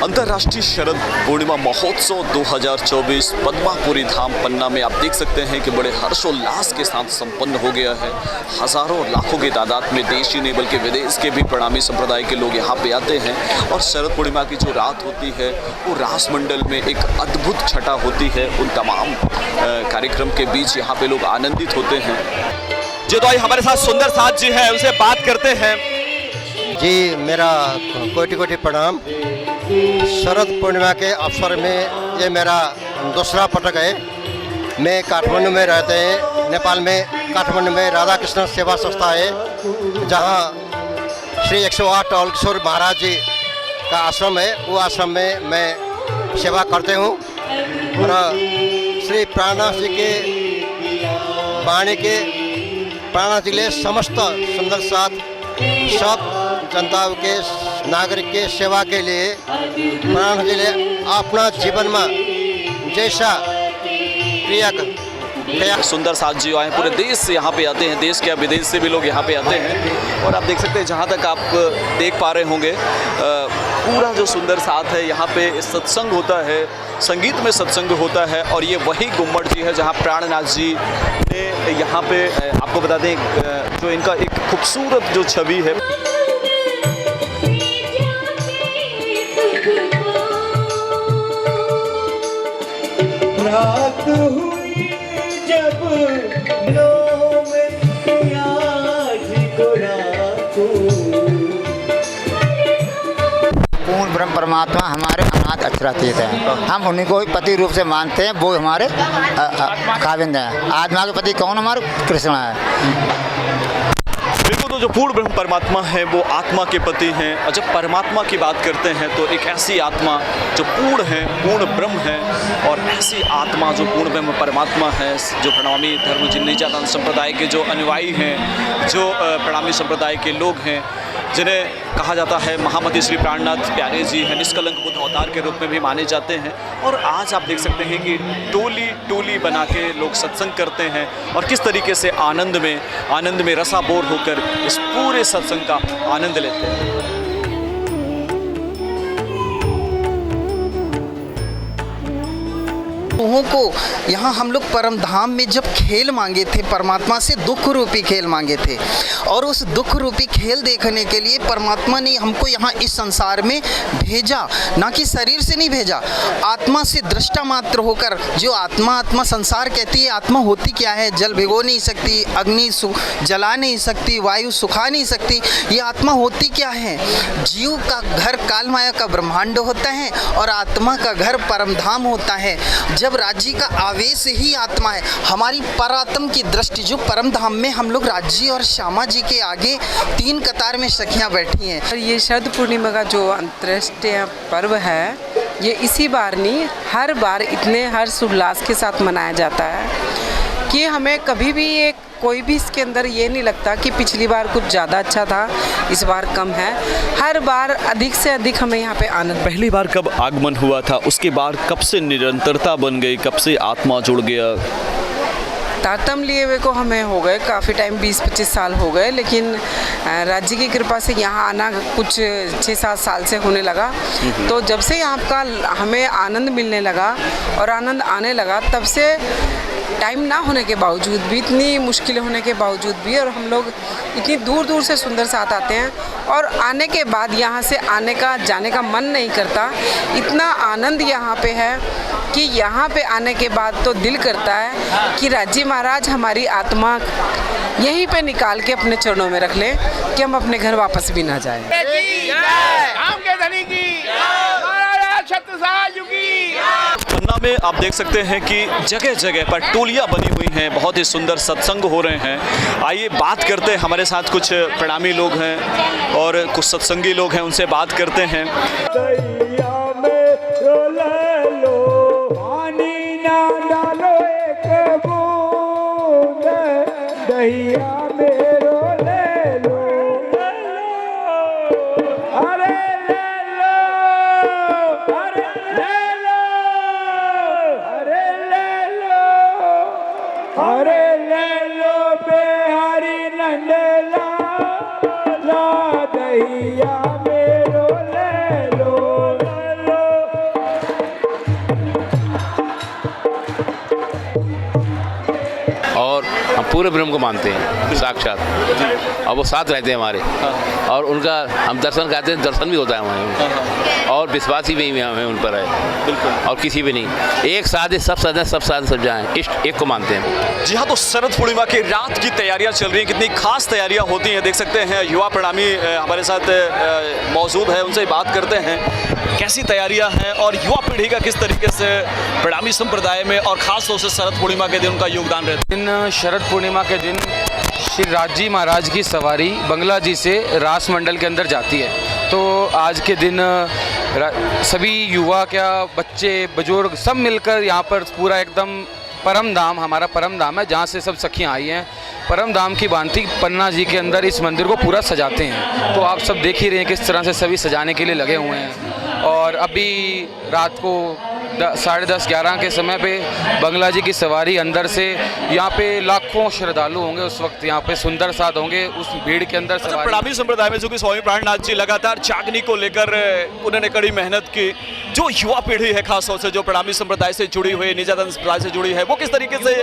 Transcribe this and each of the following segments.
अंतर्राष्ट्रीय शरद पूर्णिमा महोत्सव 2024 पद्मापुरी धाम पन्ना में आप देख सकते हैं कि बड़े हर्षोल्लास के साथ संपन्न हो गया है। हजारों लाखों की तादाद में देशी नहीं बल्कि विदेश के भी प्रणामी संप्रदाय के लोग यहाँ पे आते हैं और शरद पूर्णिमा की जो रात होती है वो रास मंडल में एक अद्भुत छटा होती है। उन तमाम कार्यक्रम के बीच यहाँ पे लोग आनंदित होते हैं। जो तो हमारे साथ सुंदर साथ जी है, उनसे बात करते हैं। जी, मेरा कोटि कोटि प्रणाम। शरद पूर्णिमा के अवसर में ये मेरा दूसरा पटक है। मैं काठमांडू में रहते हैं, नेपाल में काठमांडू में राधा कृष्ण सेवा संस्था है, जहाँ श्री 108 अलकिशोर महाराज जी का आश्रम है। वो आश्रम में मैं सेवा करते हूँ और श्री प्राणनाथ जी के वाणी के प्राणनाथ जी के समस्त सुंदर साथ सब जनता के नागरिक के सेवा के लिए प्राणनाथ जी ने अपना जीवन में जैसा क्रिया सुंदर साथ जी आए पूरे देश से यहाँ पे आते हैं, देश के विदेश से भी लोग यहाँ पे आते हैं। और आप देख सकते हैं, जहाँ तक आप देख पा रहे होंगे पूरा जो सुंदर साथ है, यहाँ पे सत्संग होता है, संगीत में सत्संग होता है। और ये वही गुम्मट जी है जहाँ प्राणनाथ जी ने यहाँ पे आपको बता दें जो इनका एक खूबसूरत जो छवि है। रात हुई जब पूर्ण ब्रह्म परमात्मा हमारे अनाथ अक्षरातीत हैं। हम उन्हीं को ही पति रूप से मानते हैं, वो हमारे काविंद हैं। आत्मा के पति कौन? हमारे कृष्ण है। बिल्कुल, तो जो पूर्ण ब्रह्म परमात्मा है वो आत्मा के पति हैं। और जब परमात्मा की बात करते हैं तो एक ऐसी आत्मा जो पूर्ण है, पूर्ण ब्रह्म है, और ऐसी आत्मा जो पूर्ण ब्रह्म परमात्मा है, जो प्रणामी धर्म जिन्नी जातान संप्रदाय के जो अनुयायी हैं, जो प्रणामी संप्रदाय के लोग हैं, जिन्हें कहा जाता है महामती श्री प्राणनाथ प्यारे जी हैं, निष्कलंक बुद्ध अवतार के रूप में भी माने जाते हैं। और आज आप देख सकते हैं कि टोली टोली बना के लोग सत्संग करते हैं और किस तरीके से आनंद में रसाबोर होकर इस पूरे सत्संग का आनंद लेते हैं। लोगों को यहाँ हम लोग परम धाम में जब खेल मांगे थे, परमात्मा से दुख रूपी खेल मांगे थे, और उस दुख रूपी खेल देखने के लिए परमात्मा ने हमको यहाँ इस संसार में भेजा। ना कि शरीर से नहीं भेजा, आत्मा से दृष्टा मात्र होकर। जो आत्मा संसार कहती है, आत्मा होती क्या है? जल भिगो नहीं सकती, अग्नि जला नहीं सकती, वायु सुखा नहीं सकती। ये आत्मा होती क्या है? जीव का घर काल माया का ब्रह्मांड होता है और आत्मा का घर परम धाम होता है। जब राज्य का आवेश ही आत्मा है, हमारी परात्म की दृष्टि जो परम धाम में हम लोग राज्य और श्यामा जी के आगे 3 कतार में सखियां बैठी हैं। ये शरद पूर्णिमा का जो अंतर्राष्ट्रीय पर्व है, ये इसी बार नहीं, हर बार इतने हर्ष उल्लास के साथ मनाया जाता है कि हमें कभी भी कोई भी इसके अंदर ये नहीं लगता कि पिछली बार कुछ ज़्यादा अच्छा था, इस बार कम है। हर बार अधिक से अधिक हमें यहाँ पे आनंद। पहली बार कब आगमन हुआ था, उसके बाद कब से निरंतरता बन गई, कब से आत्मा जुड़ गया? तारतम लिए हुए को हमें हो गए काफ़ी टाइम, 20-25 साल हो गए, लेकिन राज्य की कृपा से यहाँ आना कुछ 6-7 साल से होने लगा। तो जब से यहाँ का हमें आनंद मिलने लगा और आनंद आने लगा, तब से टाइम ना होने के बावजूद भी, इतनी मुश्किलें होने के बावजूद भी, और हम लोग इतनी दूर दूर से सुंदर साथ आते हैं, और आने के बाद यहाँ से आने का जाने का मन नहीं करता। इतना आनंद यहाँ पे है कि यहाँ पे आने के बाद तो दिल करता है कि राज्य महाराज हमारी आत्मा यहीं पे निकाल के अपने चरणों में रख लें कि हम अपने घर वापस भी ना जाएं। पन्ना में आप देख सकते हैं कि जगह जगह पर टोलियां बनी हुई हैं, बहुत ही सुंदर सत्संग हो रहे हैं। आइए बात करते हैं, हमारे साथ कुछ प्रणामी लोग हैं और कुछ सत्संगी लोग हैं, उनसे बात करते हैं। दहिया मेरो ले लो। पूरे ब्रह्म को मानते हैं साक्षात, और वो साथ रहते हैं हमारे, और उनका हम दर्शन करते हैं, दर्शन भी होता है हमारे, और विश्वास ही भी हमें उन पर है बिल्कुल, और किसी भी नहीं। एक साथ ही सब साधन सब जाएँ, इष्ट एक को मानते हैं। जी हाँ, तो शरद पूर्णिमा की रात की तैयारियां चल रही हैं, कितनी खास तैयारियां होती हैं देख सकते हैं। युवा प्रणामी हमारे साथ मौजूद है, उनसे बात करते हैं कैसी तैयारियां हैं और युवा पीढ़ी का किस तरीके से प्रणामी संप्रदाय में और खास तौर से शरद पूर्णिमा के दिन उनका योगदान रहता है। इन शरद पूर्णिमा के दिन श्री राजी महाराज की सवारी बंगला जी से रास मंडल के अंदर जाती है। तो आज के दिन सभी युवा, क्या बच्चे, बुजुर्ग सब मिलकर यहाँ पर पूरा एकदम परम धाम, हमारा परम धाम है जहाँ से सब सखियाँ आई हैं, परम धाम की भांति पन्ना जी के अंदर इस मंदिर को पूरा सजाते हैं। तो आप सब देख ही रहे हैं किस तरह से सभी सजाने के लिए लगे हुए हैं। और अभी रात को 10:30-11 के समय पे बंगला जी की सवारी अंदर से यहाँ पे लाखों श्रद्धालु होंगे, उस वक्त यहाँ पे सुंदर साथ होंगे उस भीड़ के अंदर। प्रणामी संप्रदाय में जो कि स्वामी प्राणनाथ जी लगातार चागनी को लेकर उन्होंने कड़ी मेहनत की, जो युवा पीढ़ी है खास तौर से जो प्रणामी संप्रदाय से जुड़ी हुई, निजानंद संप्रदाय से जुड़ी है, वो किस तरीके से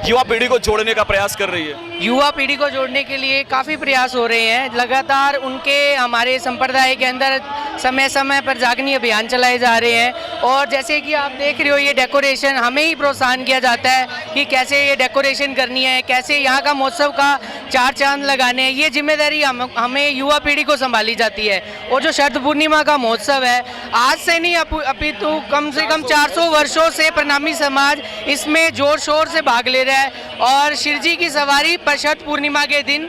युवा पीढ़ी को जोड़ने का प्रयास कर रही है? युवा पीढ़ी को जोड़ने के लिए काफ़ी प्रयास हो रहे हैं लगातार। उनके हमारे संप्रदाय के अंदर समय समय पर जागनी अभियान चलाए जा रहे हैं, और जैसे कि आप देख रहे हो ये डेकोरेशन हमें ही प्रोत्साहन किया जाता है कि कैसे ये डेकोरेशन करनी है, कैसे यहाँ का महोत्सव का चार चांद लगाने हैं। ये जिम्मेदारी हमें युवा पीढ़ी को संभाली जाती है। और जो शरद पूर्णिमा का महोत्सव है, आज से नहीं अभी तो कम से कम 400 वर्षों से प्रणामी समाज इसमें जोर शोर से भाग ले रहा है। और शिवजी की सवारी पर शरद पूर्णिमा के दिन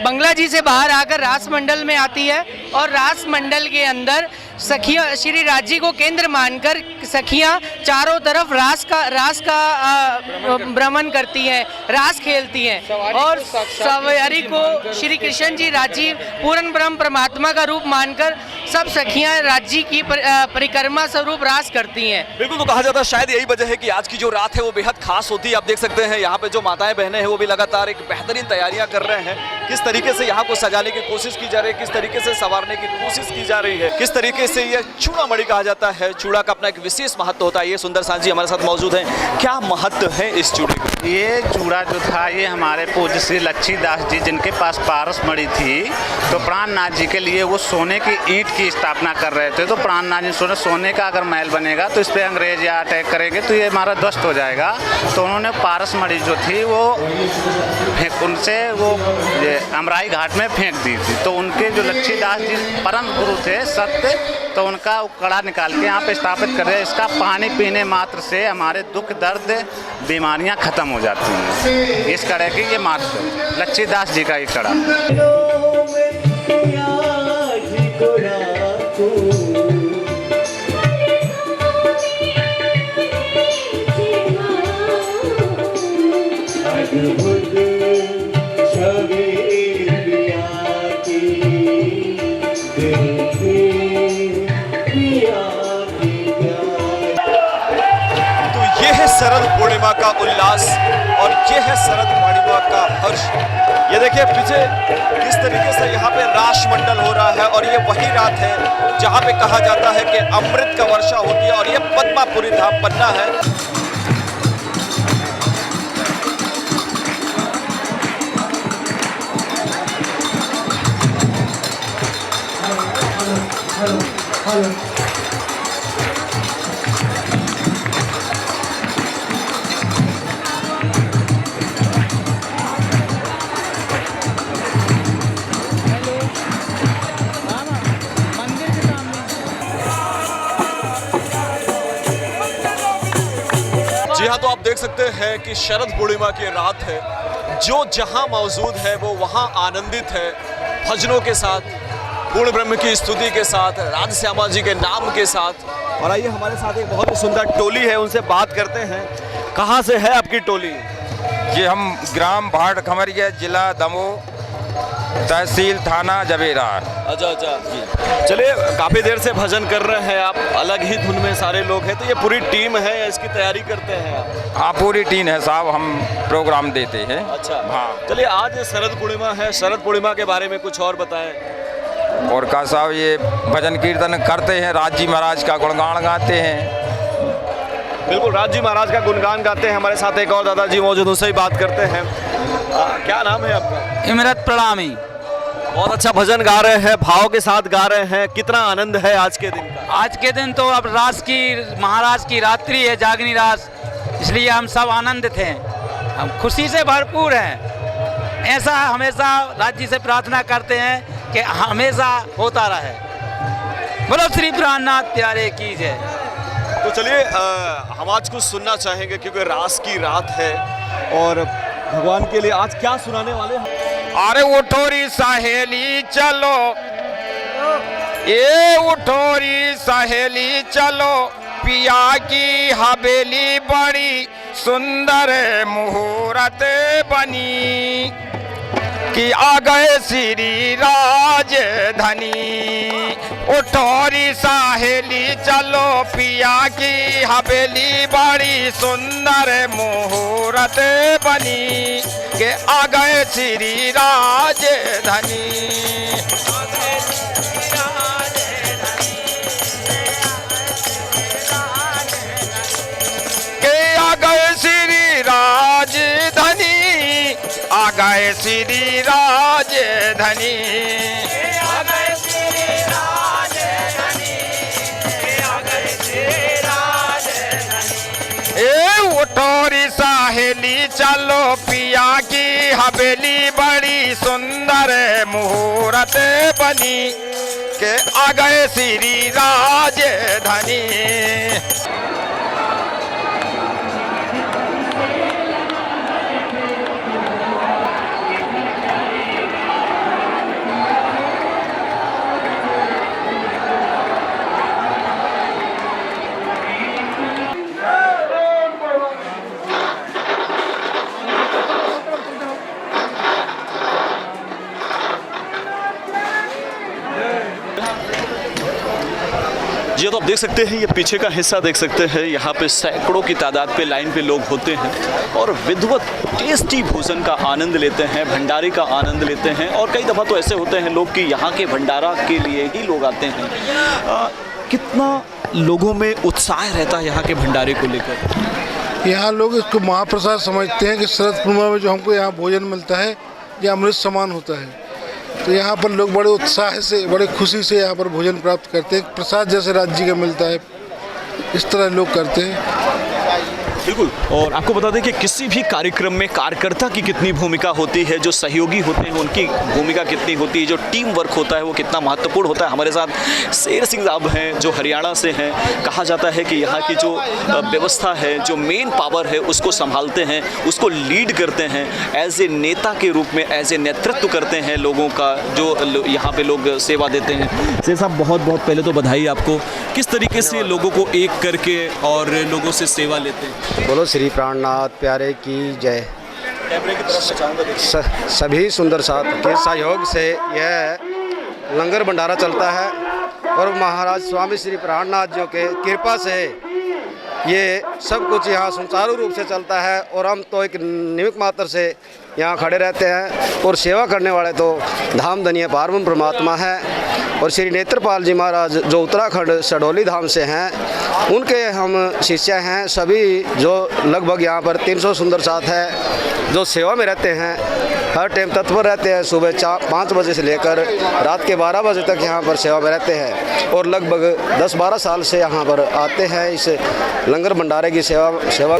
बंगला जी से बाहर आकर रास मंडल में आती है, और रास मंडल के अंदर सखियाँ श्री राजी को केंद्र मानकर सखियाँ चारों तरफ रास का भ्रमण करती हैं, रास खेलती हैं, और सवारी को श्री कृष्ण जी राजी पूर्ण ब्रह्म परमात्मा का रूप मानकर सब सखियाँ राजी की परिक्रमा स्वरूप रास करती हैं। बिल्कुल, तो कहा जाता है शायद यही वजह है कि आज की जो रात है वो बेहद खास होती है। आप देख सकते हैं यहाँ पे जो माताएं बहनें हैं वो भी लगातार एक बेहतरीन तैयारियां कर रहे हैं, किस तरीके से यहाँ को सजाने की कोशिश की जा रही है, किस तरीके से संवारने की कोशिश की जा रही है, किस तरीके से ये चूड़ामणि कहा जाता है। चूड़ा का अपना एक विशेष महत्व होता है। ये सुंदर सांझी हमारे साथ मौजूद है, क्या महत्व है इस चूड़े का? ये चूड़ा जो था ये हमारे पूज्य श्री लक्ष्मीदास जी जिनके पास पारस मणि थी, तो प्राणनाथ जी के लिए वो सोने की ईंट की स्थापना कर रहे थे। तो प्राणनाथ जी सोने का अगर महल बनेगा तो इस पर अंग्रेज या अटैक करेंगे तो ये हमारा ध्वस्त हो जाएगा। तो उन्होंने पारस मणि जो थी वो उनसे वो अमराई घाट में फेंक दी थी। तो उनके जो लक्ष्मीदास जी परम गुरु थे सत्य, तो उनका कड़ा निकाल के यहाँ पे स्थापित कर रहे हैं। इसका पानी पीने मात्र से हमारे दुख दर्द बीमारियाँ खत्म हो जाती हैं। इस कड़े की ये मात्र लक्ष्मीदास जी का ये कड़ा। शरद पूर्णिमा का उल्लास और ये है शरद पूर्णिमा का हर्ष। ये देखिए पीछे किस तरीके से यहाँ पे रास मंडल हो रहा है, और ये वही रात है जहाँ पे कहा जाता है कि अमृत का वर्षा होती है, और ये पद्मापुरी धाम पन्ना है। जी हाँ, तो आप देख सकते हैं कि शरद पूर्णिमा की रात है, जो जहाँ मौजूद है वो वहाँ आनंदित है भजनों के साथ, पूर्ण ब्रह्म की स्तुति के साथ, राधा श्यामा जी के नाम के साथ। और आइए हमारे साथ एक बहुत ही सुंदर टोली है, उनसे बात करते हैं। कहाँ से है आपकी टोली? ये हम ग्राम भाट खमरिया, जिला दमोह, तहसील थाना जवेरा। अच्छा जी, चलिए काफ़ी देर से भजन कर रहे हैं आप, अलग ही धुन में सारे लोग हैं, तो ये पूरी टीम है या इसकी तैयारी करते हैं आप? हाँ, पूरी टीम है साहब, हम प्रोग्राम देते हैं। अच्छा, हाँ। चलिए आज शरद पूर्णिमा है, शरद पूर्णिमा के बारे में कुछ और बताएं। और का साहब ये भजन कीर्तन करते हैं, राजी महाराज का गुणगान गाते हैं। बिल्कुल, राज जी महाराज का गुणगान गाते हैं। हमारे साथ एक और दादाजी मौजूद, उनसे ही बात करते हैं। क्या नाम है आपका? इमरत प्रणामी। बहुत अच्छा भजन गा रहे हैं, भाव के साथ गा रहे हैं। कितना आनंद है आज के दिन का? आज के दिन तो अब महाराज की रात्रि है, जागनी रात, इसलिए हम सब आनंदित हैं, हम खुशी से भरपूर हैं। ऐसा हमेशा राज जी से प्रार्थना करते हैं कि हमेशा होता रहे। बोलो श्री प्राणनाथ प्यारे की जय। तो चलिए हम आज कुछ सुनना चाहेंगे क्योंकि रास की रात है और भगवान के लिए आज क्या सुनाने वाले हैं? अरे उठोरी सहेली चलो, ये उठोरी सहेली चलो, पिया की हवेली बड़ी सुंदर मुहूर्त बनी, कि आ गए श्री राजधनी। उठोरी सहेली चलो, पिया की हवेली बड़ी सुंदर मुहूर्त बनी, के आ गए श्री राजधनी। के आ गए श्री राजधनी, आ गए श्री राजधनी। आ गए श्री राजधनी, आ गए श्री राजधनी। ए उठोरी सहेली चलो, पिया की हवेली बड़ी सुंदर मुहूर्त बनी, के आ गए श्री राजधनी। जी तो आप देख सकते हैं, ये पीछे का हिस्सा देख सकते हैं। यहाँ पे सैकड़ों की तादाद पे लाइन पे लोग होते हैं और विधिवत टेस्टी भोजन का आनंद लेते हैं, भंडारे का आनंद लेते हैं। और कई दफ़ा तो ऐसे होते हैं लोग कि यहाँ के भंडारा के लिए ही लोग आते हैं। कितना लोगों में उत्साह रहता है यहाँ के भंडारे को लेकर? यहाँ लोग इसको महाप्रसाद समझते हैं कि शरद पूर्णिमा में जो हमको यहाँ भोजन मिलता है ये अमृत समान होता है। तो यहाँ पर लोग बड़े उत्साह से, बड़े खुशी से यहाँ पर भोजन प्राप्त करते हैं। प्रसाद जैसे राज्य का मिलता है, इस तरह लोग करते हैं। बिल्कुल। और आपको बता दें कि किसी भी कार्यक्रम में कार्यकर्ता की कितनी भूमिका होती है, जो सहयोगी होते हैं उनकी भूमिका कितनी होती है, जो टीम वर्क होता है वो कितना महत्वपूर्ण होता है। हमारे साथ शेर सिंह साहब हैं जो हरियाणा से हैं। कहा जाता है कि यहाँ की जो व्यवस्था है, जो मेन पावर है, उसको संभालते हैं, उसको लीड करते हैं, एज ए नेता के रूप में, एज ए नेतृत्व करते हैं लोगों का, जो यहाँ पे लोग सेवा देते हैं। शेर साहब बहुत बहुत पहले तो बधाई आपको, किस तरीके से लोगों को एक करके और लोगों से सेवा लेते हैं? बोलो श्री प्राणनाथ प्यारे की जय। कैमरे की तरफ से चाहूँगा सभी सुंदर साथ के सहयोग से यह लंगर भंडारा चलता है और महाराज स्वामी श्री प्राणनाथ जी के कृपा से ये सब कुछ यहाँ सुचारू रूप से चलता है। और हम तो एक निमित्त मात्र से यहाँ खड़े रहते हैं और सेवा करने वाले तो धाम धनिया पार्वन परमात्मा है। और श्री नेत्रपाल जी महाराज जो उत्तराखंड सडोली धाम से हैं, उनके हम शिष्य हैं। सभी जो लगभग यहाँ पर 300 सुंदर साथ है जो सेवा में रहते हैं, हर टाइम तत्पर रहते हैं। सुबह 5 बजे से लेकर रात के 12 बजे तक यहाँ पर सेवा में रहते हैं और लगभग 10-12 साल से यहाँ पर आते हैं इस लंगर भंडारे की सेवा